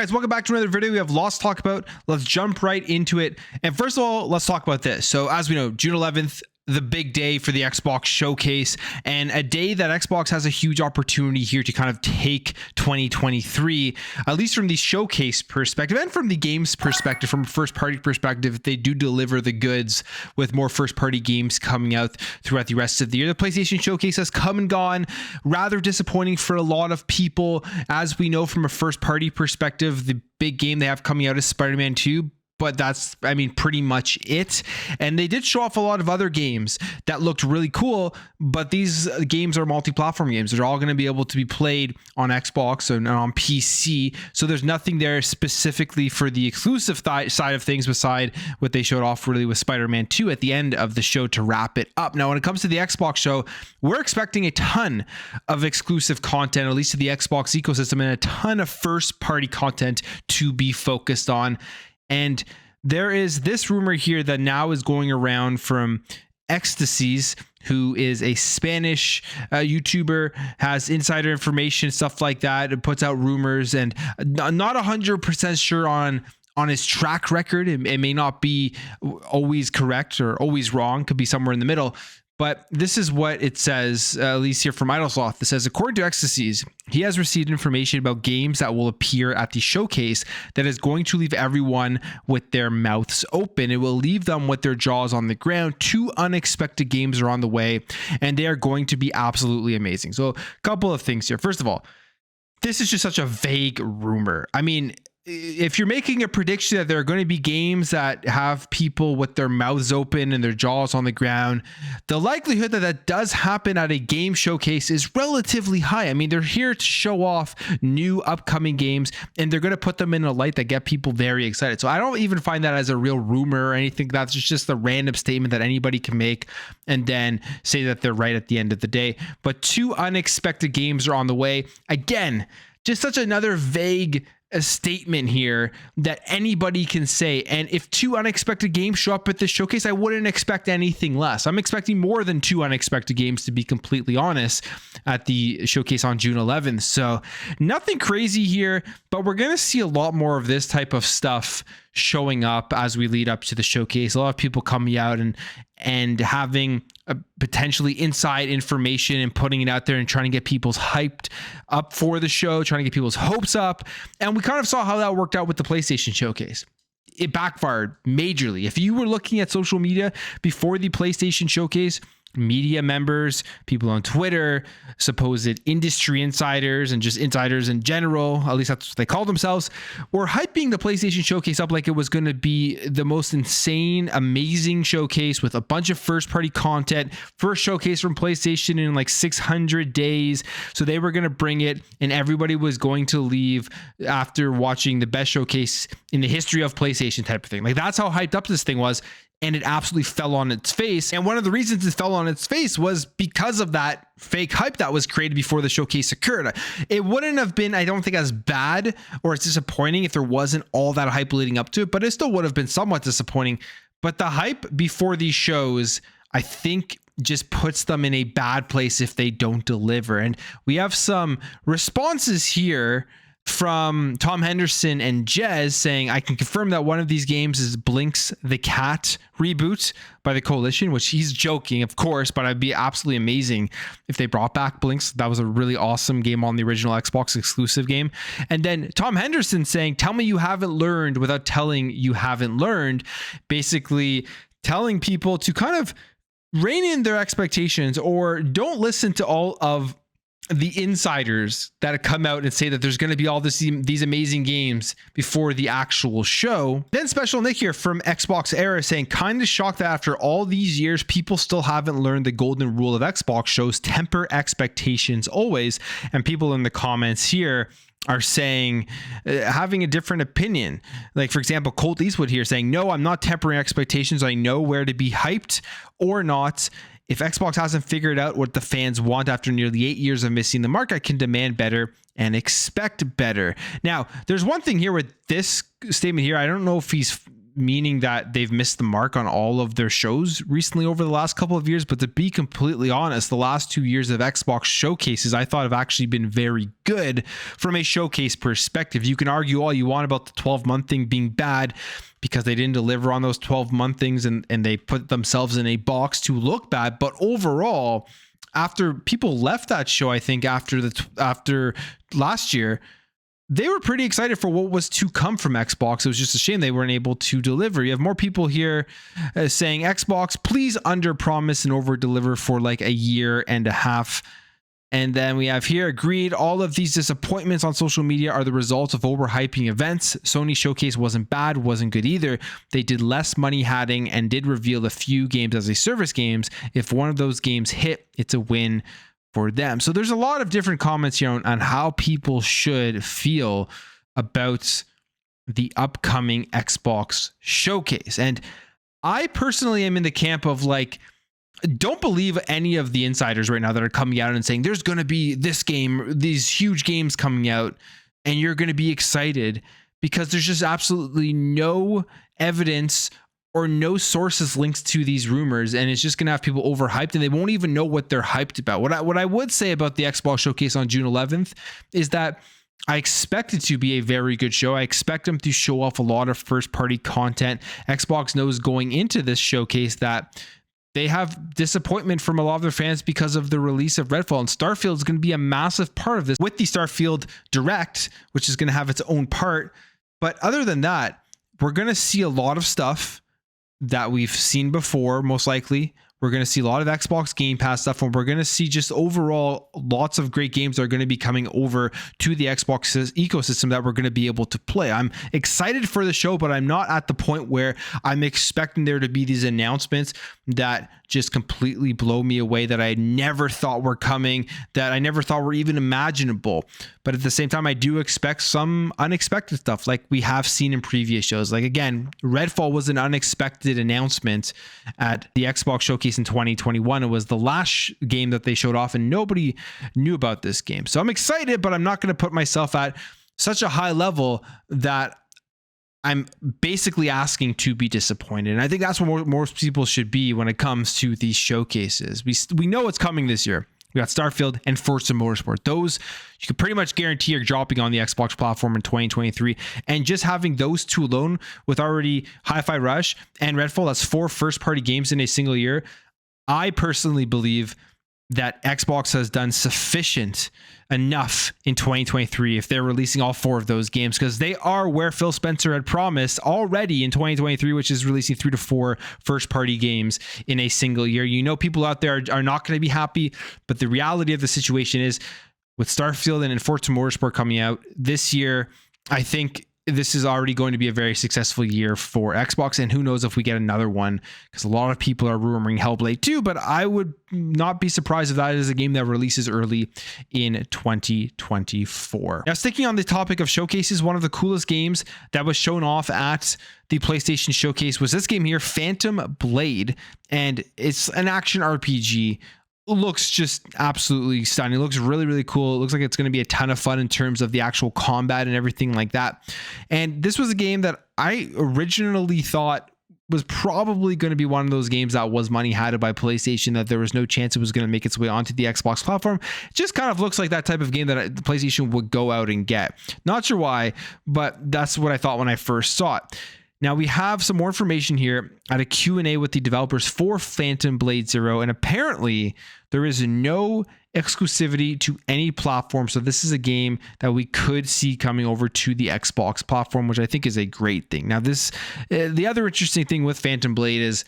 guys, welcome back to another video. We have lots to talk about. Let's jump right into it. And first of all, let's talk about this. So as we know, June 11th, the big day for the Xbox showcase, and a day that Xbox has a huge opportunity here to kind of take 2023, at least from the showcase perspective and from the games perspective, from a first party perspective. They do deliver the goods with more first party games coming out throughout the rest of the year. The PlayStation showcase has come and gone, rather disappointing for a lot of people. As we know, from a first party perspective, the big game they have coming out is Spider-Man 2. But that's, I mean, pretty much it. And they did show off a lot of other games that looked really cool, but these games are multi-platform games. They're all going to be able to be played on Xbox and on PC. So there's nothing there specifically for the exclusive side of things beside what they showed off really with Spider-Man 2 at the end of the show to wrap it up. Now, when it comes to the Xbox show, we're expecting a ton of exclusive content, at least to the Xbox ecosystem, and a ton of first-party content to be focused on. And there is this rumor here that now is going around from Ecstasies, who is a Spanish YouTuber, has insider information, stuff like that. It puts out rumors, and not 100% sure on his track record. It may not be always correct or always wrong. Could be somewhere in the middle. But this is what it says, at least here from Idlesoft. It says, according to Ecstasies, he has received information about games that will appear at the showcase that is going to leave everyone with their mouths open. It will leave them with their jaws on the ground. 2 unexpected games are on the way, and they are going to be absolutely amazing. So a couple of things here. First of all, this is just such a vague rumor. I mean, if you're making a prediction that there are going to be games that have people with their mouths open and their jaws on the ground, the likelihood that that does happen at a game showcase is relatively high. I mean, they're here to show off new upcoming games, and they're going to put them in a light that get people very excited. So I don't even find that as a real rumor or anything. That's just a random statement that anybody can make and then say that they're right at the end of the day. But 2 unexpected games are on the way. Again, just such another vague a statement here that anybody can say. And if 2 unexpected games show up at this showcase, I wouldn't expect anything less. I'm expecting more than 2 unexpected games, to be completely honest, at the showcase on June 11th. So nothing crazy here, but we're going to see a lot more of this type of stuff showing up as we lead up to the showcase. A lot of people coming out and having a potentially inside information and putting it out there and trying to get people's hyped up for the show, trying to get people's hopes up. And we kind of saw how that worked out with the PlayStation showcase. It backfired majorly. If you were looking at social media before the PlayStation showcase, media members, people on Twitter, supposed industry insiders, and just insiders in general, at least that's what they call themselves, were hyping the PlayStation showcase up like it was going to be the most insane, amazing showcase with a bunch of first-party content. First showcase from PlayStation in like 600 days. So they were going to bring it, and everybody was going to leave after watching the best showcase in the history of PlayStation type of thing. Like, that's how hyped up this thing was. And it absolutely fell on its face. And one of the reasons it fell on its face was because of that fake hype that was created before the showcase occurred. It wouldn't have been, I don't think, as bad or as disappointing if there wasn't all that hype leading up to it, but it still would have been somewhat disappointing. But the hype before these shows, I think, just puts them in a bad place if they don't deliver. And we have some responses here from Tom Henderson and Jez saying, I can confirm that one of these games is Blink's the Cat reboot by the Coalition, which he's joking, of course, but it'd be absolutely amazing if they brought back Blinks. That was a really awesome game on the original Xbox exclusive game. And then Tom Henderson saying, tell me you haven't learned without telling you haven't learned, basically telling people to kind of rein in their expectations or don't listen to all of the insiders that come out and say that there's going to be all these amazing games before the actual show. Then Special Nick here from Xbox Era saying, kind of shocked that after all these years, people still haven't learned the golden rule of Xbox shows, temper expectations always. And people in the comments here are saying, having a different opinion. Like, for example, Colt Eastwood here saying, no, I'm not tempering expectations. I know where to be hyped or not. If Xbox hasn't figured out what the fans want after nearly 8 years of missing the mark, I can demand better and expect better. Now, there's one thing here with this statement here. I don't know if he's meaning that they've missed the mark on all of their shows recently over the last couple of years. But to be completely honest, the last 2 years of Xbox showcases I thought have actually been very good from a showcase perspective. You can argue all you want about the 12-month thing being bad because they didn't deliver on those 12-month things and they put themselves in a box to look bad. But overall, after people left that show, I think after last year, they were pretty excited for what was to come from Xbox. It was just a shame they weren't able to deliver. You have more people here saying, Xbox, please under promise and over deliver for like a year and a half. And then we have here, agreed, all of these disappointments on social media are the result of overhyping events. Sony Showcase wasn't bad, wasn't good either. They did less money hatting and did reveal a few games as a service games. If one of those games hit, it's a win for them. So there's a lot of different comments here on how people should feel about the upcoming Xbox Showcase. And I personally am in the camp of like, don't believe any of the insiders right now that are coming out and saying there's going to be this game, these huge games coming out, and you're going to be excited, because there's just absolutely no evidence or no sources linked to these rumors, and it's just going to have people overhyped and they won't even know what they're hyped about. What I would say about the Xbox Showcase on June 11th is that I expect it to be a very good show. I expect them to show off a lot of first-party content. Xbox knows going into this showcase that they have disappointment from a lot of their fans because of the release of Redfall, and Starfield is going to be a massive part of this with the Starfield Direct, which is going to have its own part. But other than that, we're going to see a lot of stuff that we've seen before, most likely. We're going to see a lot of Xbox Game Pass stuff, and we're going to see just overall lots of great games that are going to be coming over to the Xbox ecosystem that we're going to be able to play. I'm excited for the show, but I'm not at the point where I'm expecting there to be these announcements that just completely blow me away, that I never thought were coming, that I never thought were even imaginable. But at the same time, I do expect some unexpected stuff like we have seen in previous shows. Like, again, Redfall was an unexpected announcement at the Xbox Showcase in 2021. It was the last game that they showed off and nobody knew about this game. So I'm excited, but I'm not going to put myself at such a high level that I'm basically asking to be disappointed. And I think that's what most people should be when it comes to these showcases. We know what's coming this year. We got Starfield and Forza Motorsport. Those you can pretty much guarantee are dropping on the Xbox platform in 2023. And just having those two alone, with already Hi-Fi Rush and Redfall, that's 4 first-party games in a single year. I personally believe that Xbox has done sufficient enough in 2023 if they're releasing all 4 of those games, because they are where Phil Spencer had promised already in 2023, which is releasing 3 to 4 first-party games in a single year. You know, people out there are not going to be happy, but the reality of the situation is, with Starfield and Forza Motorsport coming out this year, I think this is already going to be a very successful year for Xbox, and who knows if we get another one, because a lot of people are rumoring Hellblade 2, but I would not be surprised if that is a game that releases early in 2024. Now, sticking on the topic of showcases, one of the coolest games that was shown off at the PlayStation Showcase was this game here, Phantom Blade, and it's an action RPG. Looks just absolutely stunning. It looks really, really cool. It looks like it's going to be a ton of fun in terms of the actual combat and everything like that. And this was a game that I originally thought was probably going to be one of those games that was money hatted by PlayStation, that there was no chance it was going to make its way onto the Xbox platform. It just kind of looks like that type of game that the PlayStation would go out and get. Not sure why, but that's what I thought when I first saw it. Now, we have some more information here at a Q&A with the developers for Phantom Blade Zero, and apparently there is no exclusivity to any platform. So this is a game that we could see coming over to the Xbox platform, which I think is a great thing. Now, the other interesting thing with Phantom Blade is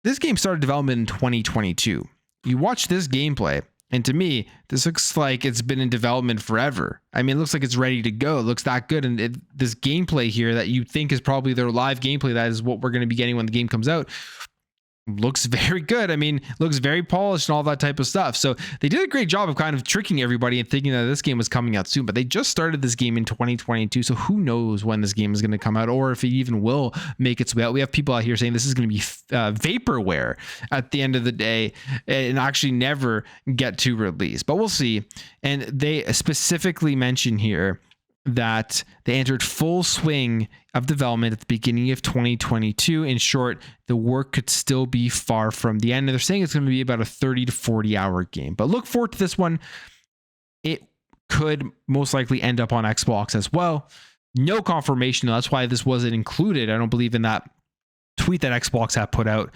this game started development in 2022. You watch this gameplay, and to me, this looks like it's been in development forever. I mean, it looks like it's ready to go. It looks that good. And this gameplay here that you think is probably their live gameplay, that is what we're going to be getting when the game comes out, looks very good. I mean, looks very polished and all that type of stuff. So they did a great job of kind of tricking everybody and thinking that this game was coming out soon, but they just started this game in 2022. So who knows when this game is going to come out, or if it even will make its way out. We have people out here saying this is going to be vaporware at the end of the day and actually never get to release, but we'll see. And they specifically mention here that they entered full swing of development at the beginning of 2022. In short, the work could still be far from the end. And they're saying it's going to be about a 30 to 40 hour game. But look forward to this one. It could most likely end up on Xbox as well. No confirmation. That's why this wasn't included. I don't believe in that tweet that Xbox had put out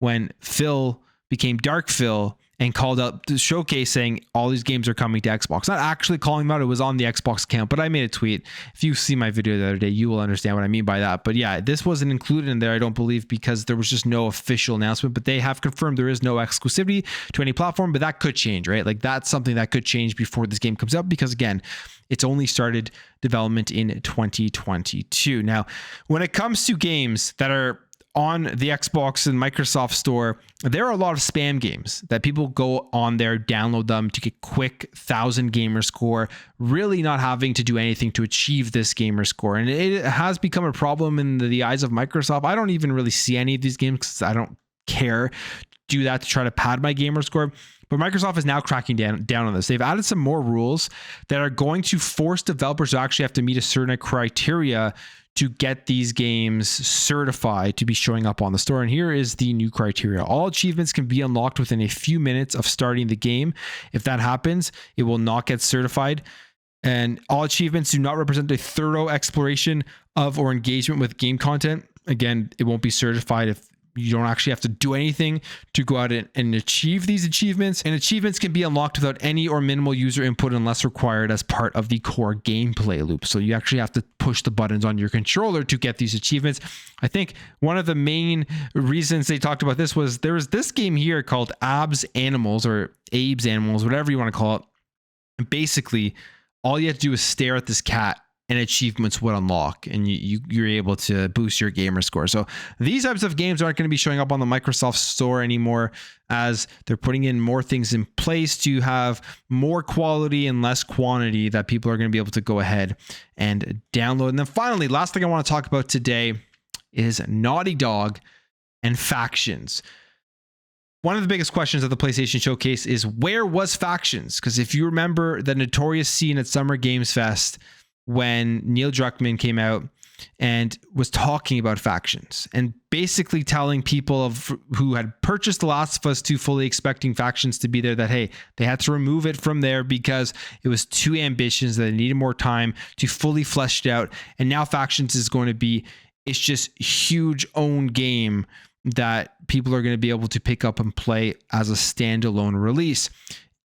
when Phil became Dark Phil and called out the showcase saying all these games are coming to Xbox. Not actually calling them out. It was on the Xbox account, but I made a tweet. If you see my video the other day, you will understand what I mean by that. But yeah, this wasn't included in there, I don't believe, because there was just no official announcement, but they have confirmed there is no exclusivity to any platform, but that could change, right? Like that's something that could change before this game comes out, because again, it's only started development in 2022. Now, when it comes to games that are on the Xbox and Microsoft Store, there are a lot of spam games that people go on there, download them to get quick 1,000 gamer score, really not having to do anything to achieve this gamer score. And it has become a problem in the eyes of Microsoft. I don't even really see any of these games because I don't care do that to try to pad my gamer score. But Microsoft is now cracking down on this. They've added some more rules that are going to force developers to actually have to meet a certain criteria to get these games certified to be showing up on the store. And here is the new criteria. All achievements can be unlocked within a few minutes of starting the game. If that happens, it will not get certified. And all achievements do not represent a thorough exploration of or engagement with game content. Again, it won't be certified if you don't actually have to do anything to go out and achieve these achievements. And achievements can be unlocked without any or minimal user input unless required as part of the core gameplay loop. So you actually have to push the buttons on your controller to get these achievements. I think one of the main reasons they talked about this was there was this game here called Abe's Animals, whatever you want to call it. And basically, all you have to do is stare at this cat and achievements would unlock, and you're able to boost your gamer score. So these types of games aren't going to be showing up on the Microsoft Store anymore, as they're putting in more things in place to have more quality and less quantity that people are going to be able to go ahead and download. And then finally, last thing I want to talk about today is Naughty Dog and factions. One of the biggest questions of the PlayStation Showcase is, where was factions? Because if you remember the notorious scene at Summer Games Fest when Neil Druckmann came out and was talking about factions and basically telling people who had purchased The Last of Us 2 fully expecting factions to be there, that, hey, they had to remove it from there because it was too ambitious, that they needed more time to fully flesh it out. And now factions is going to be, it's just huge own game that people are going to be able to pick up and play as a standalone release.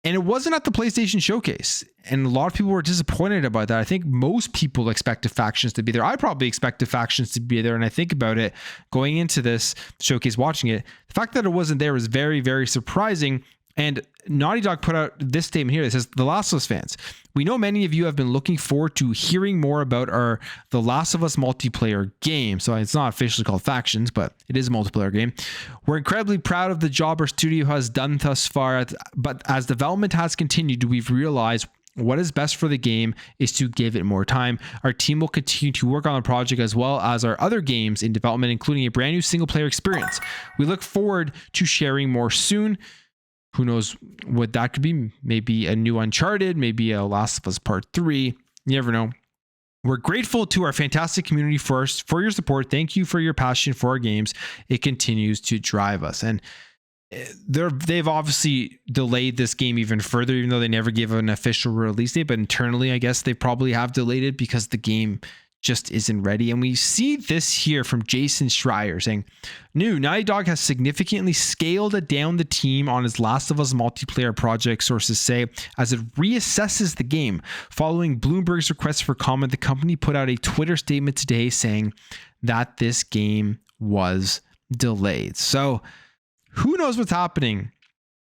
And it wasn't at the PlayStation Showcase. And a lot of people were disappointed about that. I think most people expected factions to be there. I probably expected factions to be there. And I think about it going into this showcase, watching it, the fact that it wasn't there was very, very surprising. And Naughty Dog put out this statement here that says, The Last of Us fans, we know many of you have been looking forward to hearing more about our The Last of Us multiplayer game. So it's not officially called Factions, but it is a multiplayer game. We're incredibly proud of the job our studio has done thus far, but as development has continued, we've realized what is best for the game is to give it more time. Our team will continue to work on the project as well as our other games in development, including a brand new single player experience. We look forward to sharing more soon. Who knows what that could be? Maybe a new Uncharted, maybe a Last of Us Part 3. You never know. We're grateful to our fantastic community first for your support. Thank you for your passion for our games. It continues to drive us. And they've obviously delayed this game even further, even though they never gave an official release date. But internally, I guess they probably have delayed it because the game just isn't ready. And we see this here from Jason Schreier saying, Naughty Dog has significantly scaled down the team on his Last of Us multiplayer project, sources say, as it reassesses the game. Following Bloomberg's request for comment, the company put out a Twitter statement today saying that this game was delayed. So who knows what's happening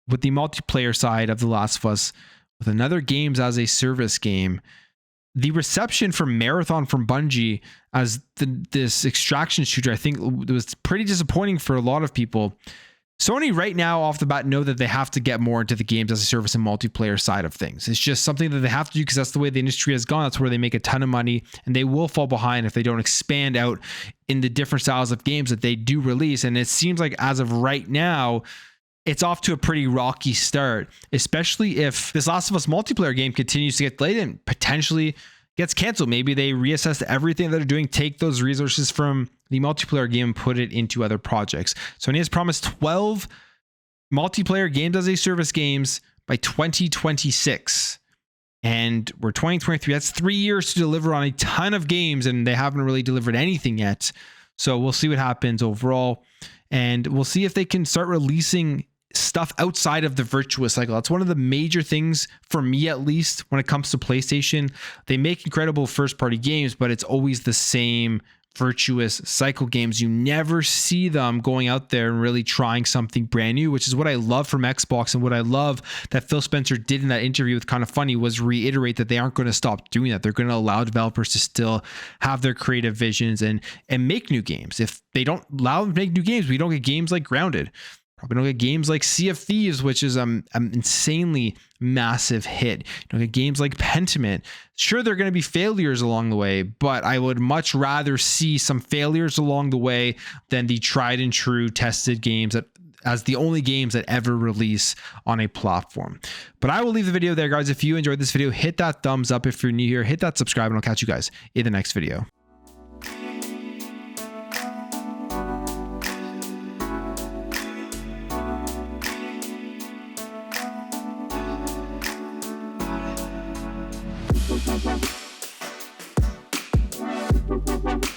with the multiplayer side of The Last of Us with another games as a service game. The reception for Marathon from Bungie as this extraction shooter, I think, was pretty disappointing for a lot of people. Sony right now off the bat know that they have to get more into the games as a service and multiplayer side of things. It's just something that they have to do because that's the way the industry has gone. That's where they make a ton of money, and they will fall behind if they don't expand out in the different styles of games that they do release. And it seems like as of right now, it's off to a pretty rocky start, especially if this Last of Us multiplayer game continues to get delayed and potentially gets canceled. Maybe they reassess everything that they're doing, take those resources from the multiplayer game and put it into other projects. Sony has promised 12 multiplayer games as a service games by 2026. And we're 2023. That's 3 years to deliver on a ton of games, and they haven't really delivered anything yet. So we'll see what happens overall. And we'll see if they can start releasing stuff outside of the virtuous cycle. That's one of the major things for me, at least, when it comes to PlayStation. They make incredible first-party games, but it's always the same virtuous cycle games. You never see them going out there and really trying something brand new, which is what I love from Xbox, and what I love that Phil Spencer did in that interview with Kind of Funny was reiterate that they aren't going to stop doing that. They're going to allow developers to still have their creative visions and make new games. If they don't allow them to make new games, we don't get games like Grounded. Probably don't get games like Sea of Thieves, which is an insanely massive hit. You don't get games like Pentiment. Sure, there are going to be failures along the way, but I would much rather see some failures along the way than the tried and true tested games that as the only games that ever release on a platform. But I will leave the video there, guys. If you enjoyed this video, hit that thumbs up. If you're new here, hit that subscribe, and I'll catch you guys in the next video. Thank you.